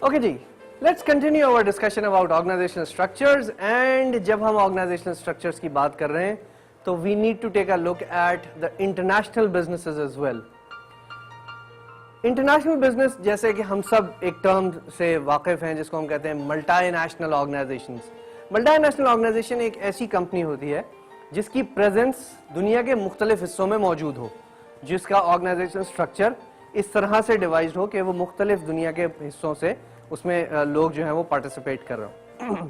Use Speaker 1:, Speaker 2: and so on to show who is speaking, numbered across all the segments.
Speaker 1: Okay जी, let's continue our discussion about organisational structures. And जब हम ऑर्गेनाइजेशनल स्ट्रक्चर्स की बात कर रहे हैं तो we need to take a look at the international businesses as well. International business, जैसे कि हम सब एक टर्म से वाकिफ हैं जिसको हम कहते हैं मल्टीनेशनल ऑर्गेनाइजेशंस। मल्टीनेशनल ऑर्गेनाइजेशन एक ऐसी कंपनी होती है जिसकी प्रेजेंस दुनिया के मुख्तलिफ हिस्सों में मौजूद हो, जिसका ऑर्गेनाइजेशनल स्ट्रक्चर इस तरह से डिवाइज्ड हो कि वो मुख्तलिफ दुनिया के हिस्सों से उसमें लोग जो हैं वो पार्टिसिपेट कर रहे हो।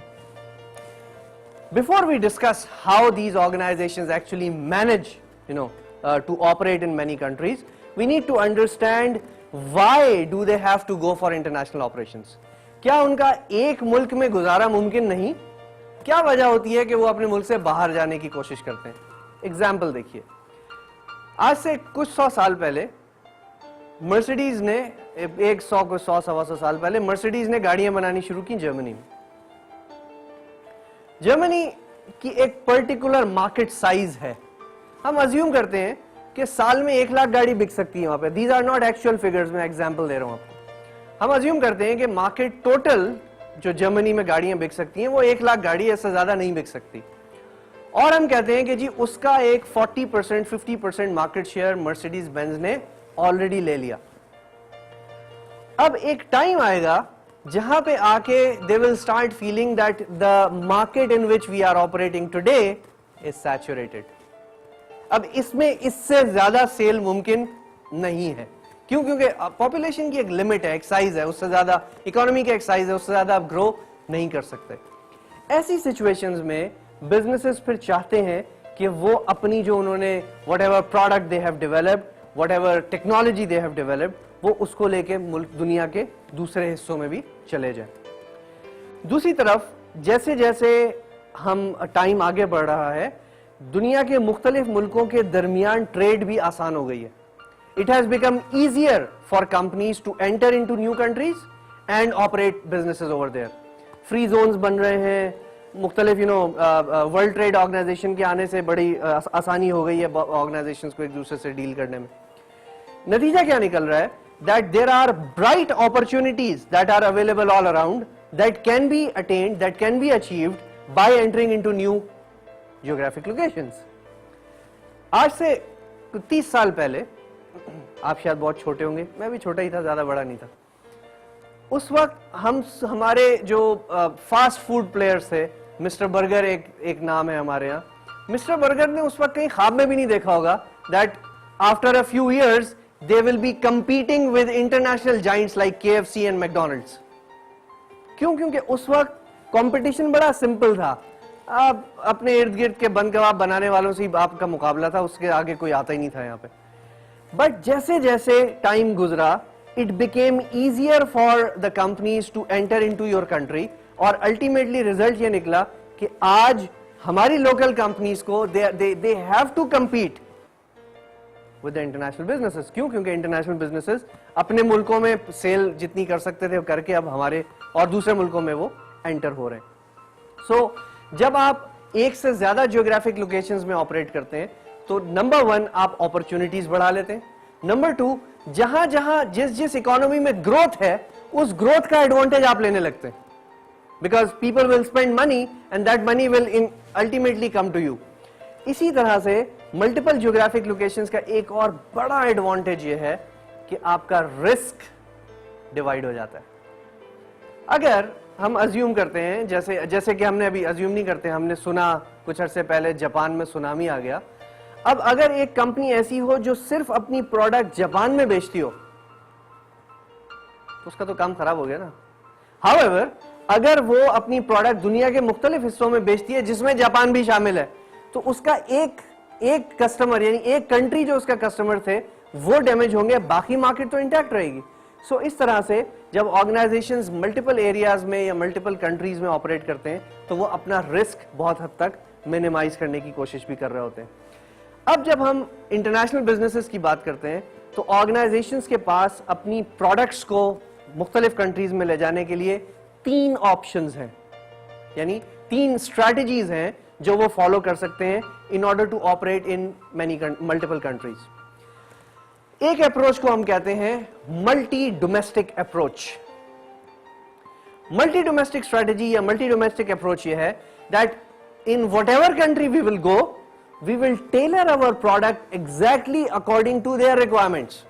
Speaker 1: Before we discuss how these organizations actually manage, to operate in many countries, we need to understand why do they have to go for international operations. क्या उनका एक मुल्क में गुजारा मुमकिन नहीं? क्या वजह होती है कि वो अपने मुल्क से बाहर जाने की कोशिश करते हैं? एग्जाम्पल देखिए, आज से कुछ 100 साल पहले मर्सिडीज ने, एक 100-125 साल पहले मर्सिडीज ने गाड़ियां बनानी शुरू की जर्मनी में। जर्मनी की एक पर्टिकुलर मार्केट साइज है। हम अज्यूम करते हैं कि साल में 1 लाख गाड़ी बिक सकती है वहां पे। These are not actual figures, मैं एग्जांपल दे रहा हूं आपको। हम अज्यूम करते हैं कि मार्केट टोटल जो जर्मनी में गाड़ियां बिक सकती हैं वो 1 लाख गाड़ी, ऐसे ज्यादा नहीं बिक सकती। और हम कहते हैं कि जी उसका एक 40% 50% मार्केट शेयर मर्सिडीज बेंज ने ऑलरेडी ले लिया। अब एक टाइम आएगा जहां पे आके they will start feeling that the market in which we are operating today is saturated. अब इसमें इससे ज्यादा सेल मुमकिन नहीं है। क्यों? क्योंकि पॉपुलेशन की एक लिमिट है, एक साइज है, उससे ज्यादा इकोनॉमी का एक साइज है, उससे ज्यादा आप ग्रो नहीं कर सकते। ऐसी सिचुएशंस में बिजनेसेस फिर चाहते हैं कि वो अपनी जो उन्होंने whatever product they have developed, whatever technology they have developed, वो उसको लेके मुल्क दुनिया के दूसरे हिस्सों में भी चले जाएं। दूसरी तरफ जैसे जैसे हम टाइम आगे बढ़ रहा है, दुनिया के मुख्तलिफ मुल्कों के दरमियान ट्रेड भी आसान हो गई है। It has become easier for companies to enter into new countries and operate businesses over there. Free zones बन रहे हैं, मुख्तलिफ वर्ल्ड ट्रेड ऑर्गेनाइजेशन के आने से बड़ी आसानी हो गई है ऑर्गेनाइजेशंस को एक दूसरे से डील करने में। नतीजा क्या निकल रहा है? that there are bright opportunities that are available all around that can be attained, that can be achieved by entering into new geographic locations. आज से 30 साल पहले, आप शायद बहुत छोटे होंगे, मैं भी छोटा ही था, ज्यादा बड़ा नहीं था, उस वक्त हमारे जो फास्ट फूड प्लेयर्स थे, मिस्टर बर्गर एक नाम है हमारे यहाँ, मिस्टर बर्गर ने उस वक्त कहीं ख्वाब में भी नहीं देखा होगा that after a few years they will be competing with international giants like KFC and McDonald's. क्यों? क्योंकि उस वक्त कंपटीशन बड़ा सिंपल था। आप अपने इर्द गिर्द के बंद कबाब बनाने वालों से ही आपका मुकाबला था, उसके आगे कोई आता ही नहीं था यहाँ पे। बट जैसे जैसे टाइम गुजरा, it became easier for the companies to enter into your country, और अल्टीमेटली रिजल्ट ये निकला कि आज हमारी लोकल कंपनीज को they have to compete with the international businesses. क्यों? क्योंकि international businesses अपने मुल्कों में सेल जितनी कर सकते थे करके अब हमारे और दूसरे मुल्कों में वो एंटर हो रहे हैं। So, जब आप एक से ज्यादा जियोग्राफिक लोकेशंस में ऑपरेट करते हैं तो नंबर 1 आप अपॉर्चुनिटीज बढ़ा लेते हैं, नंबर 2 जहां जहां जिस इकोनॉमी में ग्रोथ है उस ग्रोथ का एडवांटेज आप लेने लगते हैं, because people will spend money and that money will ultimately come to you. इसी तरह से मल्टीपल ज्योग्राफिक लोकेशंस का एक और बड़ा एडवांटेज ये है कि आपका रिस्क डिवाइड हो जाता है। अगर हम अज्यूम करते हैं, जैसे कि हमने अभी अज्यूम नहीं करते, हमने सुना कुछ अरसे पहले जापान में सुनामी आ गया। अब अगर एक कंपनी ऐसी हो जो सिर्फ अपनी प्रोडक्ट जापान में बेचती हो तो उसका तो काम खराब हो गया ना। हाउएवर, अगर वो अपनी प्रोडक्ट दुनिया के मुख्तलिफ हिस्सों में बेचती है जिसमें जापान भी शामिल है, तो उसका एक कस्टमर यानी एक कंट्री जो उसका कस्टमर थे वो डैमेज होंगे, बाकी मार्केट तो इंटैक्ट रहेगी। सो इस तरह से जब ऑर्गेनाइजेशंस मल्टीपल एरियाज में या मल्टीपल कंट्रीज में ऑपरेट करते हैं तो वो अपना रिस्क बहुत हद तक मिनिमाइज करने की कोशिश भी कर रहे होते हैं। अब जब हम इंटरनेशनल बिजनेसेस की बात करते हैं तो ऑर्गेनाइजेशंस के पास अपनी प्रोडक्ट्स को मुख्तलिफ कंट्रीज में ले जाने के लिए 3 ऑप्शंस हैं, यानी 3 स्ट्रैटेजीज हैं जो वो फॉलो कर सकते हैं in order to operate in multiple countries. एक अप्रोच को हम कहते हैं multi domestic approach. Multi domestic strategy या मल्टी डोमेस्टिक अप्रोच ये है that in whatever country we will go, we will tailor our product exactly according to their requirements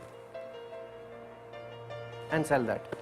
Speaker 1: and sell that.